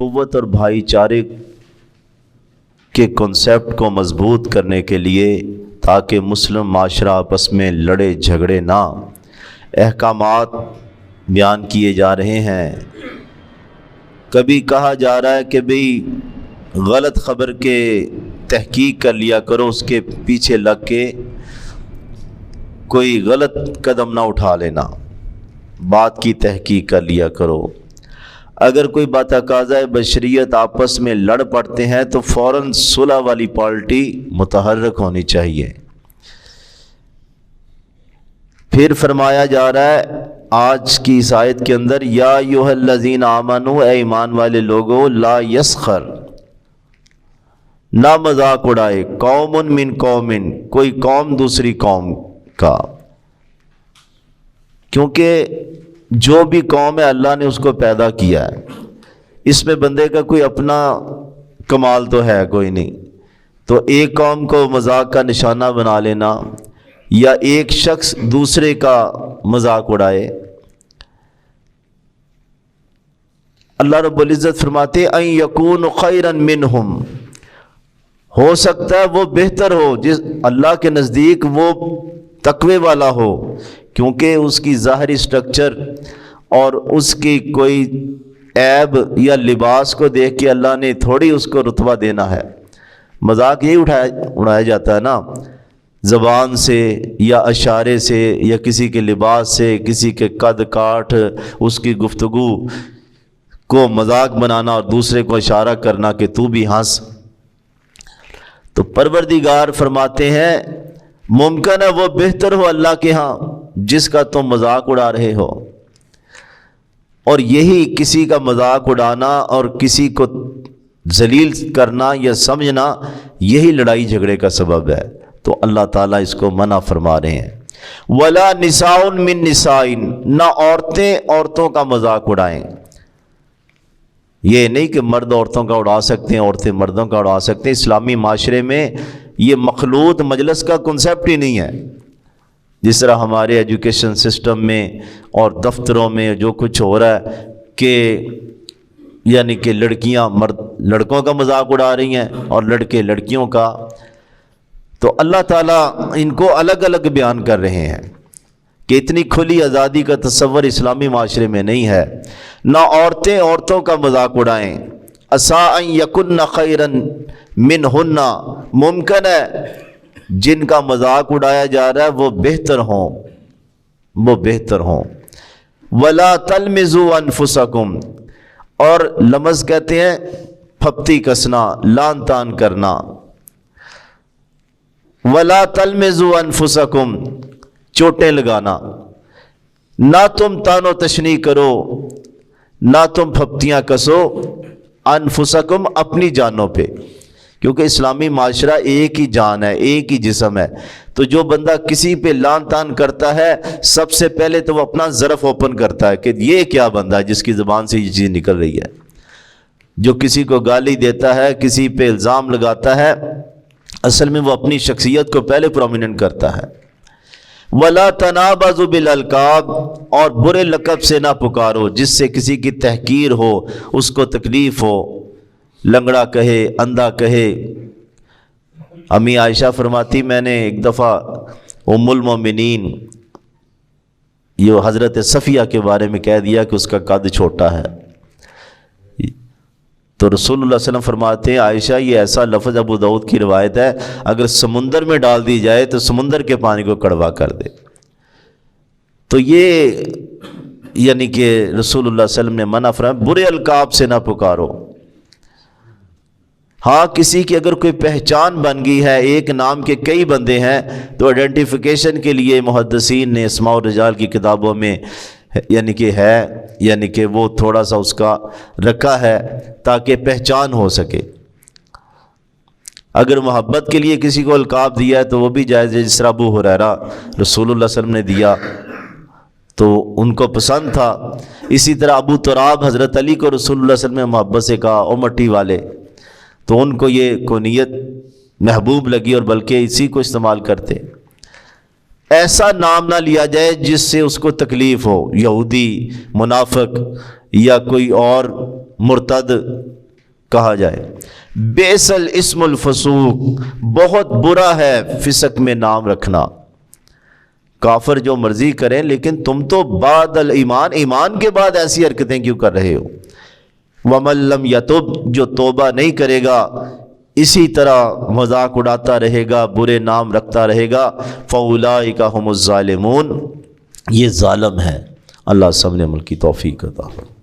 قوت اور بھائی چارے کے کنسیپٹ کو مضبوط کرنے کے لیے تاکہ مسلم معاشرہ آپس میں لڑے جھگڑے نہ، احکامات بیان کیے جا رہے ہیں۔ کبھی کہا جا رہا ہے کہ بھئی غلط خبر کے تحقیق کر لیا کرو، اس کے پیچھے لگ کے کوئی غلط قدم نہ اٹھا لینا، بات کی تحقیق کر لیا کرو۔ اگر کوئی باتقاضۂ بشریت آپس میں لڑ پڑتے ہیں تو فوراً صلح والی پارٹی متحرک ہونی چاہیے۔ پھر فرمایا جا رہا ہے آج کی اس آیت کے اندر، یا ایھا الذین آمنوا، اے ایمان والے لوگو، لا یسخر، نہ مذاق اڑائے، قوم من قوم، کوئی قوم دوسری قوم کا، کیونکہ جو بھی قوم ہے اللہ نے اس کو پیدا کیا ہے، اس میں بندے کا کوئی اپنا کمال تو ہے کوئی نہیں، تو ایک قوم کو مذاق کا نشانہ بنا لینا یا ایک شخص دوسرے کا مذاق اڑائے۔ اللہ رب العزت فرماتے ان یکون خیرا منہم، ہو سکتا ہے وہ بہتر ہو، جس اللہ کے نزدیک وہ تقوی والا ہو، کیونکہ اس کی ظاہری سٹرکچر اور اس کی کوئی عیب یا لباس کو دیکھ کے اللہ نے تھوڑی اس کو رتبہ دینا ہے۔ مذاق یہی اڑایا جاتا ہے نا، زبان سے یا اشارے سے یا کسی کے لباس سے، کسی کے قد کاٹ، اس کی گفتگو کو مذاق بنانا اور دوسرے کو اشارہ کرنا کہ تو بھی ہنس۔ تو پروردگار فرماتے ہیں ممکن ہے وہ بہتر ہو اللہ کے ہاں جس کا تم مذاق اڑا رہے ہو، اور یہی کسی کا مذاق اڑانا اور کسی کو ذلیل کرنا یا سمجھنا، یہی لڑائی جھگڑے کا سبب ہے۔ تو اللہ تعالیٰ اس کو منع فرما رہے ہیں، وَلَا نِسَاءٌ مِّن نِسَاءٍ، نہ عورتیں عورتوں کا مذاق اڑائیں۔ یہ نہیں کہ مرد عورتوں کا اڑا سکتے ہیں، عورتیں مردوں کا اڑا سکتے ہیں۔ اسلامی معاشرے میں یہ مخلوط مجلس کا کنسیپٹ ہی نہیں ہے۔ جس طرح ہمارے ایجوکیشن سسٹم میں اور دفتروں میں جو کچھ ہو رہا ہے کہ یعنی کہ لڑکیاں لڑکوں کا مذاق اڑا رہی ہیں اور لڑکے لڑکیوں کا، تو اللہ تعالیٰ ان کو الگ الگ بیان کر رہے ہیں کہ اتنی کھلی آزادی کا تصور اسلامی معاشرے میں نہیں ہے۔ نہ عورتیں عورتوں کا مذاق اڑائیں، عسیٰ ان یکن خیرا منہن، ممکن ہے جن کا مذاق اڑایا جا رہا ہے وہ بہتر ہوں۔ وَلَا تَلْمِزُوا أَنفُسَكُمْ، اور لمز کہتے ہیں پھپتی کسنا، لان تان کرنا۔ وَلَا تَلْمِزُوا أَنفُسَكُمْ، چوٹیں لگانا، نہ تم تان و تشنیع کرو، نہ تم پھپتیاں کسو، انفسکم، اپنی جانوں پہ، کیونکہ اسلامی معاشرہ ایک ہی جان ہے، ایک ہی جسم ہے۔ تو جو بندہ کسی پہ لان تان کرتا ہے، سب سے پہلے تو وہ اپنا ظرف اوپن کرتا ہے کہ یہ کیا بندہ ہے جس کی زبان سے یہ چیز نکل رہی ہے۔ جو کسی کو گالی دیتا ہے، کسی پہ الزام لگاتا ہے، اصل میں وہ اپنی شخصیت کو پہلے پرومیننٹ کرتا ہے۔ وَلَا تَنَابَزُوا بِالْأَلْقَابِ، اور برے لقب سے نہ پکارو جس سے کسی کی تحقیر ہو، اس کو تکلیف ہو، لنگڑا کہے، اندھا کہے۔ امی عائشہ فرماتی میں نے ایک دفعہ ام المومنین یہ حضرت صفیہ کے بارے میں کہہ دیا کہ اس کا قد چھوٹا ہے، تو رسول اللہ صلی اللہ علیہ وسلم فرماتے ہیں عائشہ یہ ایسا لفظ، ابو داؤد کی روایت ہے، اگر سمندر میں ڈال دی جائے تو سمندر کے پانی کو کڑوا کر دے۔ تو یہ یعنی کہ رسول اللہ صلی اللہ علیہ وسلم نے منع فرمایا برے القاب سے نہ پکارو۔ ہاں کسی کی اگر کوئی پہچان بن گئی ہے، ایک نام کے کئی بندے ہیں، تو آئیڈینٹیفیکیشن کے لیے محدثین نے اسماء الرجال کی کتابوں میں یعنی کہ وہ تھوڑا سا اس کا رکھا ہے تاکہ پہچان ہو سکے۔ اگر محبت کے لیے کسی کو القاب دیا ہے تو وہ بھی جائز ہے، جس طرح ابو ہریرہ رسول اللہ صلی اللہ علیہ وسلم نے دیا تو ان کو پسند تھا۔ اسی طرح ابو تراب حضرت علی کو رسول اللہ صلی اللہ علیہ وسلم نے محبت سے کہا، او مٹی والے، تو ان کو یہ کنیت محبوب لگی اور بلکہ اسی کو استعمال کرتے۔ ایسا نام نہ لیا جائے جس سے اس کو تکلیف ہو، یہودی، منافق یا کوئی اور مرتد کہا جائے۔ بئس الاسم الفسوق، بہت برا ہے فسق میں نام رکھنا۔ کافر جو مرضی کریں، لیکن تم تو بعد الایمان، ایمان کے بعد ایسی حرکتیں کیوں کر رہے ہو؟ ومن لم یتب، جو توبہ نہیں کرے گا، اسی طرح مذاق اڑاتا رہے گا، برے نام رکھتا رہے گا، فاولئک هم الظالمون، یہ ظالم ہے۔ اللہ سب نے ملک کی توفیق عطا فرمائے۔